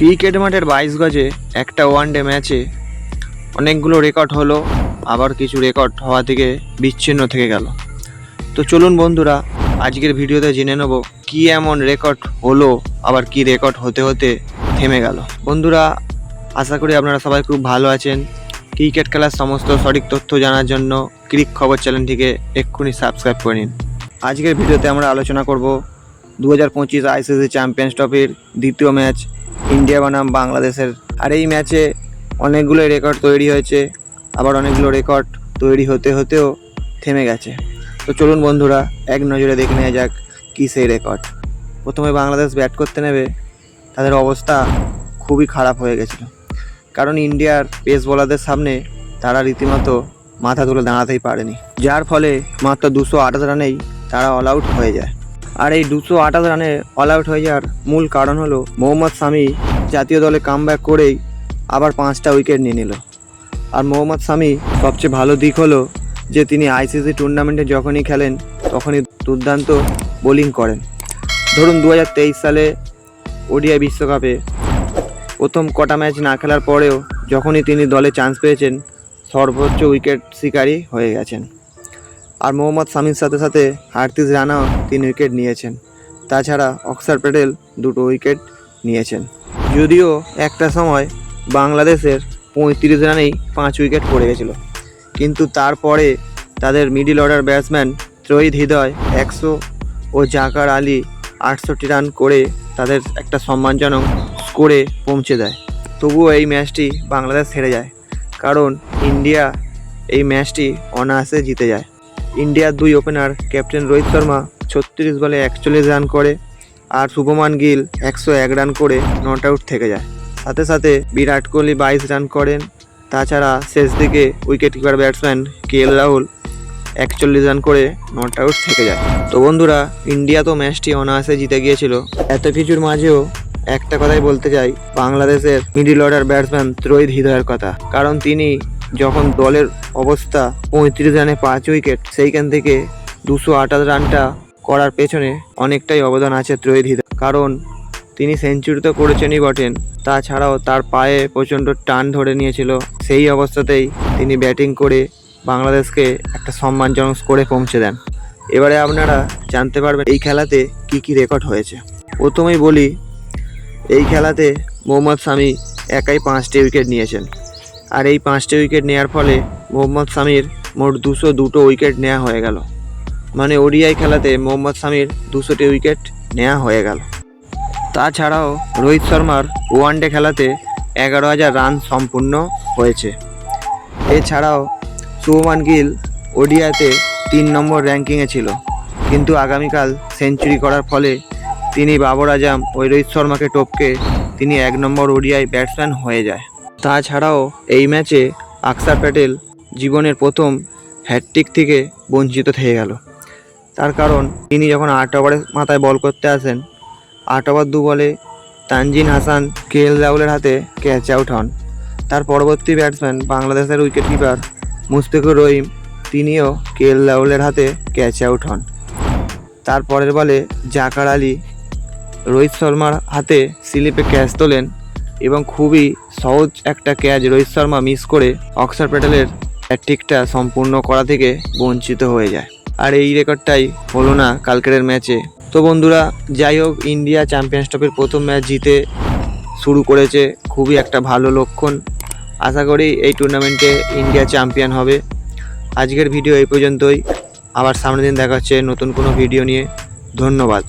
Cricket মাঠের 22 গজে একটা ওয়ানডে ম্যাচে অনেকগুলো রেকর্ড হলো, আবার কিছু রেকর্ড হওয়া থেকে বিচ্ছিন্ন থেকে গেল। তো চলুন বন্ধুরা, আজকের ভিডিওতে জেনে নেব কি এমন রেকর্ড হলো, আবার কি রেকর্ড হতে হতে থেমে গেল। বন্ধুরা, আশা করি আপনারা সবাই খুব ভালো আছেন। ক্রিকেট খেলার সমস্ত সঠিক তথ্য জানার জন্য ক্রিক খবর চ্যানেলটিকে এক্ষুনি সাবস্ক্রাইব করে নিন। আজকের ভিডিওতে আমরা আলোচনা করব 2025 আইসিসি চ্যাম্পিয়ন্স ট্রফির দ্বিতীয় ম্যাচ ইন্ডিয়া বনাম বাংলাদেশের। আর এই ম্যাচে অনেকগুলো রেকর্ড তৈরি হয়েছে, আবার অনেকগুলো রেকর্ড তৈরি হতে হতেও থেমে গেছে। তো চলুন বন্ধুরা, এক নজরে দেখে নেওয়া যাক কী সেই রেকর্ড। প্রথমে বাংলাদেশ ব্যাট করতে নেবে, তাদের অবস্থা খুবই খারাপ হয়ে গেছিল, কারণ ইন্ডিয়ার পেস বোলারদের সামনে তারা রীতিমতো মাথা তুলে দাঁড়াতেই পারেনি, যার ফলে মাত্র 228 রানেই তারা অল আউট হয়ে যায়। আর এই 228 রানে অল আউট হয়ে যাওয়ার মূল কারণ হলো মোহাম্মদ শামি জাতীয় দলে কামব্যাক করেই আবার 5টা উইকেট নিয়ে নিল। আর মোহাম্মদ শামি সবচেয়ে ভালো দিক হলো যে তিনি আইসিসি টুর্নামেন্টে যখনই খেলেন তখনই দুর্দান্ত বোলিং করেন। ধরুন 2023 সালে ওডিআই বিশ্বকাপে প্রথম কটা ম্যাচ না খেলার পরেও যখনই তিনি দলে চান্স পেয়েছেন সর্বোচ্চ উইকেট শিকারী হয়ে গেছেন। আর মোহাম্মদ শামির সাথে সাথে হার্দিক রানাও 3 উইকেট নিয়েছেন। তাছাড়া অক্ষর প্যাটেল 2 উইকেট নিয়েছেন। যদিও একটা সময় বাংলাদেশের 35 রানেই 5 উইকেট পড়ে গেছিল, কিন্তু তারপরে তাদের মিডল অর্ডার ব্যাটসম্যান ত্রয়িদ হৃদয় 100 ও জাকার আলী 68 রান করে তাদের একটা সম্মানজনক স্কোরে পৌঁছে দেয়। তবুও এই ম্যাচটি বাংলাদেশ হেরে যায়, কারণ ইন্ডিয়া এই ম্যাচটি অনায়াসে জিতে যায়। ইন্ডিয়ার 2 ওপেনার ক্যাপ্টেন রোহিত শর্মা 36 বলে 41 রান করে, আর শুভমান গিল 101 রান করে নট আউট থেকে যায়। সাথে সাথে বিরাট কোহলি 22 রান করেন। তাছাড়া শেষ দিকে wicket keeper batsman KL Rahul 41 run করে নট আউট থেকে যায়। তো বন্ধুরা, ইন্ডিয়া তো ম্যাচটি অনায়াসে জিতে গিয়েছিল। এত কিছুর মাঝেও একটা কথাই বলতে চাই বাংলাদেশের মিডল অর্ডার ব্যাটসম্যান ত্রয়িদ হৃদয়ের কথা, কারণ তিনি যখন দলের অবস্থা 35 রানে 5 উইকেট, সেইখান থেকে 228 রানটা করার পেছনে অনেকটাই অবদান আছে ত্রয়িদ হৃদয়। কারণ তিনি সেঞ্চুরি তো করেছেনই বটেন, তাছাড়াও তার পায়ে প্রচণ্ড টান ধরে নিয়েছিল। সেই অবস্থাতেই তিনি ব্যাটিং করে বাংলাদেশকে একটা সম্মানজনক স্কোরে পৌঁছে দেন। এবারে আপনারা জানতে পারবেন এই খেলাতে কি কি রেকর্ড হয়েছে। প্রথমেই বলি, এই খেলাতে মোহাম্মদ শামি একাই 5টি উইকেট নিয়েছেন। আর এই 5টি উইকেট নেওয়ার ফলে মোহাম্মদ শামির মোট 202 উইকেট নেওয়া হয়ে গেল। মানে ওডিআই খেলাতে মোহাম্মদ শামির 200টি উইকেট নেওয়া হয়ে গেল। তাছাড়াও রোহিত শর্মার ওয়ানডে খেলাতে 11,000 রান সম্পূর্ণ হয়েছে। এছাড়াও শুভমান গিল ওডিআইতে 3 নম্বর র্যাঙ্কিংয়ে ছিল, কিন্তু আগামীকাল সেঞ্চুরি করার ফলে তিনি বাবর আজম ওই রোহিত শর্মাকে টপকে তিনি 1 নম্বর ওডিআই ব্যাটসম্যান হয়ে যায়। তাছাড়াও এই ম্যাচে অক্ষর প্যাটেল জীবনের প্রথম হ্যাটট্রিক থেকে বঞ্চিত থেকে গেল। তার কারণ তিনি যখন 8 ওভারের মাথায় বল করতে আসেন, 8 ওভার 2 বলে তানজিন হাসান কেএল রাহুলের হাতে ক্যাচ আউট হন। তার পরবর্তী ব্যাটসম্যান বাংলাদেশের উইকেট কিপার মুশফিকুর রহিম, তিনিও কেএল রাহুলের হাতে ক্যাচ আউট হন। তার পরের বলে জাকার আলী রোহিত শর্মার হাতে স্লিপে ক্যাচ তোলেন এবং খুবই সহজ একটা ক্যাচ রোহিত শর্মা মিস করে অক্ষর প্যাটেলের হ্যাটট্রিকটা সম্পূর্ণ করা থেকে বঞ্চিত হয়ে যায়। আর এই রেকর্ডটাই হলো না কালকের ম্যাচে। তো বন্ধুরা, যাই হোক, ইন্ডিয়া চ্যাম্পিয়ন্স ট্রফির প্রথম ম্যাচ জিতে শুরু করেছে, খুবই একটা ভালো লক্ষণ। আশা করি এই টুর্নামেন্টে ইন্ডিয়া চ্যাম্পিয়ন হবে। আজকের ভিডিও এই পর্যন্তই, আবার সামনের দিন দেখা হচ্ছে নতুন কোনো ভিডিও নিয়ে। ধন্যবাদ।